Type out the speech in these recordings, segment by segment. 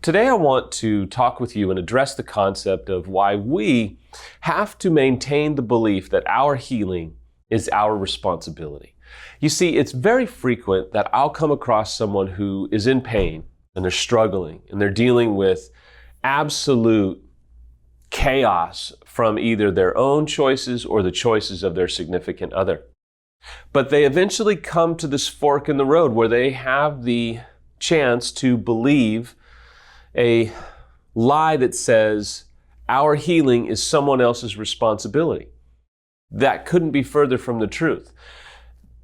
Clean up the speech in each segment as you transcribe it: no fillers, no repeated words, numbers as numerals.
Today I want to talk with you and address the concept of why we have to maintain the belief that our healing is our responsibility. You see, it's very frequent that I'll come across someone who is in pain and they're struggling and they're dealing with absolute chaos from either their own choices or the choices of their significant other. But they eventually come to this fork in the road where they have the chance to believe a lie that says our healing is someone else's responsibility. That couldn't be further from the truth.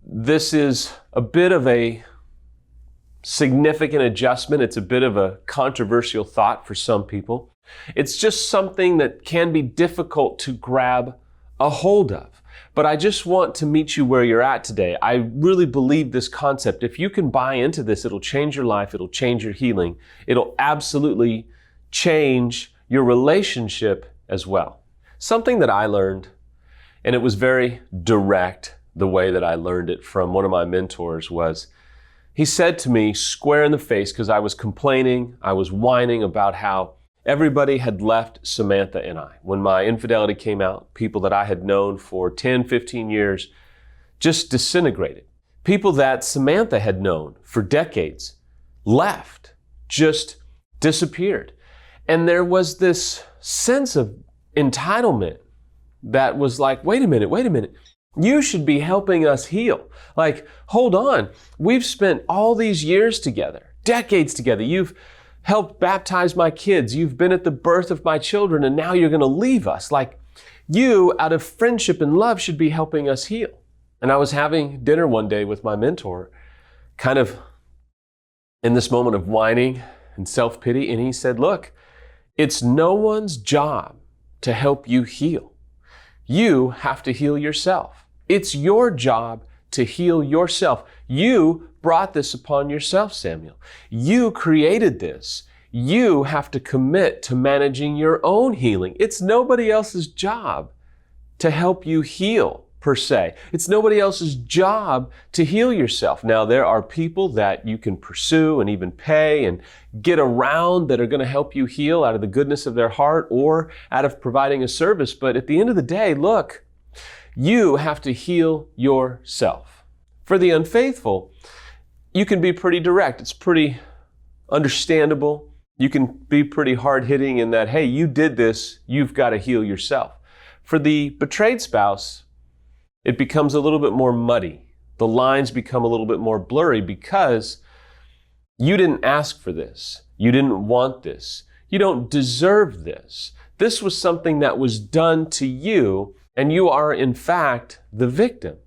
This is a bit of a significant adjustment. It's a bit of a controversial thought for some people. It's just something that can be difficult to grab a hold of. But I just want to meet you where you're at today. I really believe this concept. If you can buy into this, it'll change your life. It'll change your healing. It'll absolutely change your relationship as well. Something that I learned, and it was very direct, the way that I learned it from one of my mentors was, he said to me square in the face, because I was complaining, I was whining about how everybody had left Samantha and I. When my infidelity came out, people that I had known for 10, 15 years just disintegrated. People that Samantha had known for decades left, just disappeared. And there was this sense of entitlement that was like, wait a minute. You should be helping us heal. Like, hold on. We've spent all these years together, decades together. You've helped baptize my kids. You've been at the birth of my children, and now you're going to leave us. Like, you, out of friendship and love, should be helping us heal. And I was having dinner one day with my mentor, kind of in this moment of whining and self-pity, and he said, look, it's no one's job to help you heal. You have to heal yourself. It's your job to heal yourself. You brought this upon yourself, Samuel. You created this. You have to commit to managing your own healing. It's nobody else's job to help you heal, per se. It's nobody else's job to heal yourself. Now, there are people that you can pursue and even pay and get around that are going to help you heal out of the goodness of their heart or out of providing a service. But at the end of the day, look, you have to heal yourself. For the unfaithful, you can be pretty direct. It's pretty understandable. You can be pretty hard-hitting in that, hey, you did this, you've got to heal yourself. For the betrayed spouse, it becomes a little bit more muddy. The lines become a little bit more blurry because you didn't ask for this. You didn't want this. You don't deserve this. This was something that was done to you, and you are, in fact, the victim.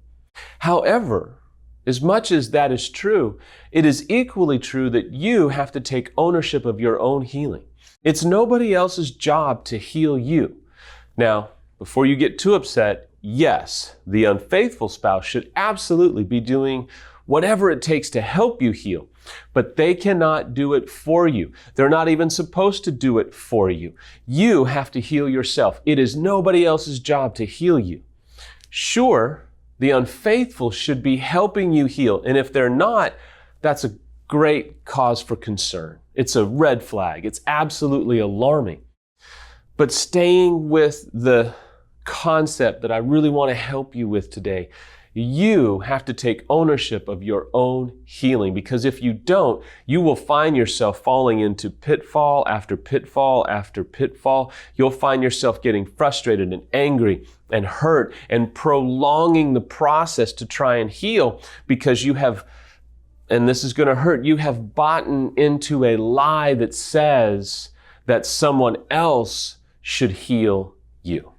However, as much as that is true, it is equally true that you have to take ownership of your own healing. It's nobody else's job to heal you. Now, before you get too upset, yes, the unfaithful spouse should absolutely be doing whatever it takes to help you heal, but they cannot do it for you. They're not even supposed to do it for you. You have to heal yourself. It is nobody else's job to heal you. Sure, the unfaithful should be helping you heal. And if they're not, that's a great cause for concern. It's a red flag. It's absolutely alarming. But staying with the concept that I really want to help you with today, you have to take ownership of your own healing, because if you don't, you will find yourself falling into pitfall after pitfall after pitfall. You'll find yourself getting frustrated and angry and hurt and prolonging the process to try and heal because you have, and this is going to hurt, you have bought into a lie that says that someone else should heal you.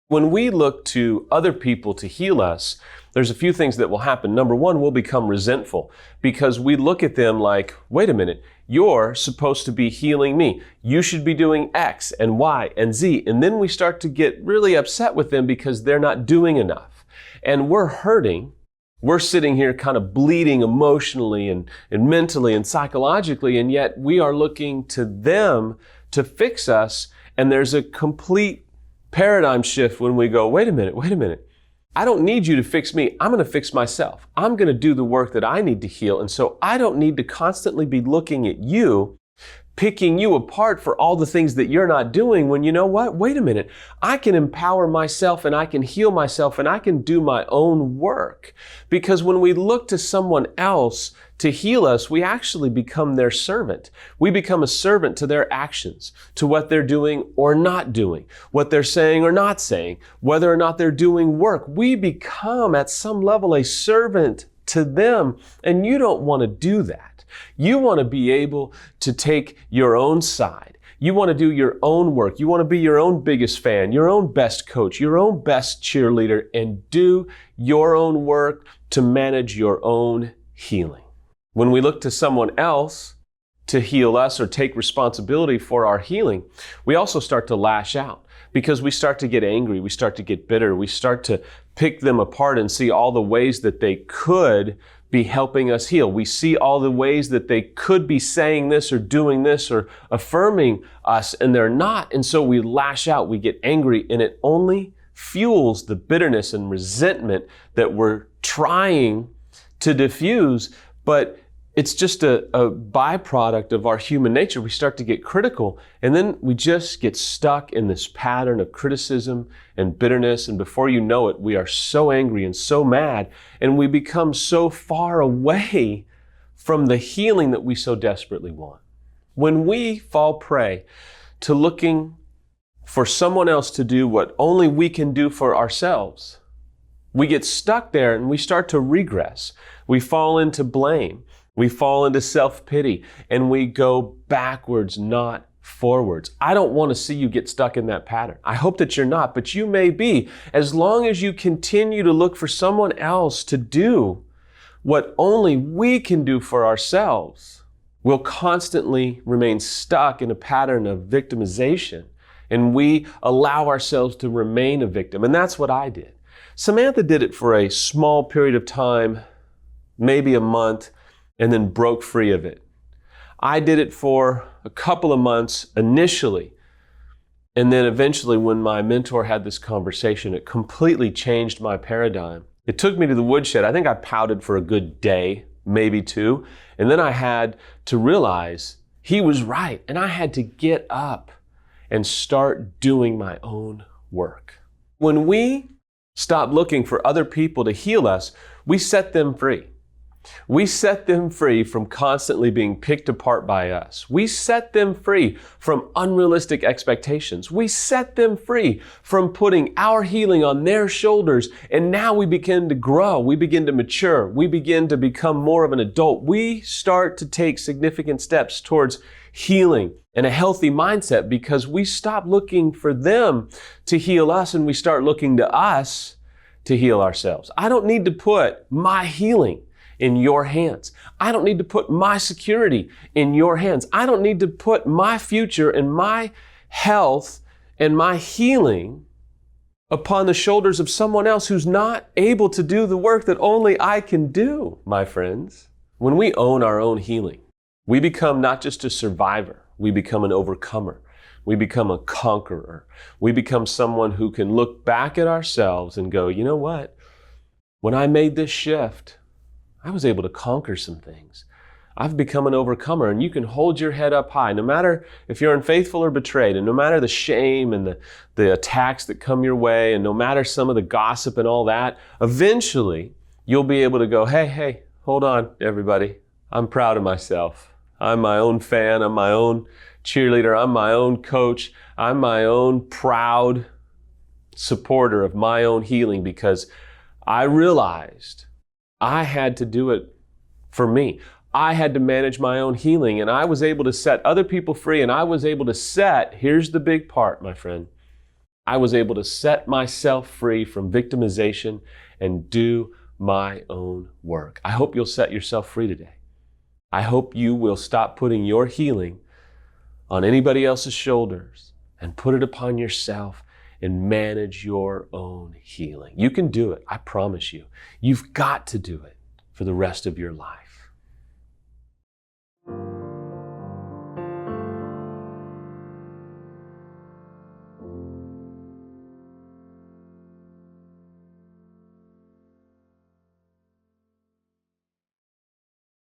When we look to other people to heal us, there's a few things that will happen. Number one, we'll become resentful because we look at them like, wait a minute, you're supposed to be healing me. You should be doing X and Y and Z. And then we start to get really upset with them because they're not doing enough. And we're hurting. We're sitting here kind of bleeding emotionally and mentally and psychologically, and yet we are looking to them to fix us. And there's a complete paradigm shift when we go, wait a minute. I don't need you to fix me. I'm going to fix myself. I'm going to do the work that I need to heal. And so I don't need to constantly be looking at you picking you apart for all the things that you're not doing, when you know what? Wait a minute. I can empower myself and I can heal myself and I can do my own work. Because when we look to someone else to heal us, we actually become their servant. We become a servant to their actions, to what they're doing or not doing, what they're saying or not saying, whether or not they're doing work. We become at some level a servant to them, and you don't want to do that. You want to be able to take your own side. You want to do your own work. You want to be your own biggest fan, your own best coach, your own best cheerleader, and do your own work to manage your own healing. When we look to someone else to heal us or take responsibility for our healing, we also start to lash out because we start to get angry, we start to get bitter, we start to pick them apart and see all the ways that they could be helping us heal. We see all the ways that they could be saying this or doing this or affirming us, and they're not. And so we lash out, we get angry, and it only fuels the bitterness and resentment that we're trying to diffuse. But it's just a byproduct of our human nature. We start to get critical, and then we just get stuck in this pattern of criticism and bitterness. And before you know it, we are so angry and so mad, and we become so far away from the healing that we so desperately want. When we fall prey to looking for someone else to do what only we can do for ourselves, we get stuck there and we start to regress. We fall into blame. We fall into self-pity, and we go backwards, not forwards. I don't want to see you get stuck in that pattern. I hope that you're not, but you may be. As long as you continue to look for someone else to do what only we can do for ourselves, we'll constantly remain stuck in a pattern of victimization, and we allow ourselves to remain a victim. And that's what I did. Samantha did it for a small period of time, maybe a month, and then broke free of it. I did it for a couple of months initially, and then eventually when my mentor had this conversation, it completely changed my paradigm. It took me to the woodshed. I think I pouted for a good day, maybe two, and then I had to realize he was right, and I had to get up and start doing my own work. When we stop looking for other people to heal us, we set them free. We set them free from constantly being picked apart by us. We set them free from unrealistic expectations. We set them free from putting our healing on their shoulders, and now we begin to grow. We begin to mature. We begin to become more of an adult. We start to take significant steps towards healing and a healthy mindset because we stop looking for them to heal us and we start looking to us to heal ourselves. I don't need to put my healing in your hands. I don't need to put my security in your hands. I don't need to put my future and my health and my healing upon the shoulders of someone else who's not able to do the work that only I can do, my friends. When we own our own healing, we become not just a survivor, we become an overcomer. We become a conqueror. We become someone who can look back at ourselves and go, you know what? When I made this shift, I was able to conquer some things. I've become an overcomer, and you can hold your head up high, no matter if you're unfaithful or betrayed, and no matter the shame and the attacks that come your way, and no matter some of the gossip and all that, eventually you'll be able to go, hey, hold on, everybody. I'm proud of myself. I'm my own fan. I'm my own cheerleader. I'm my own coach. I'm my own proud supporter of my own healing because I realized I had to do it for me. I had to manage my own healing, and I was able to set other people free, and I was able to set, here's the big part, my friend, I was able to set myself free from victimization and do my own work. I hope you'll set yourself free today. I hope you will stop putting your healing on anybody else's shoulders and put it upon yourself and manage your own healing. You can do it, I promise you. You've got to do it for the rest of your life.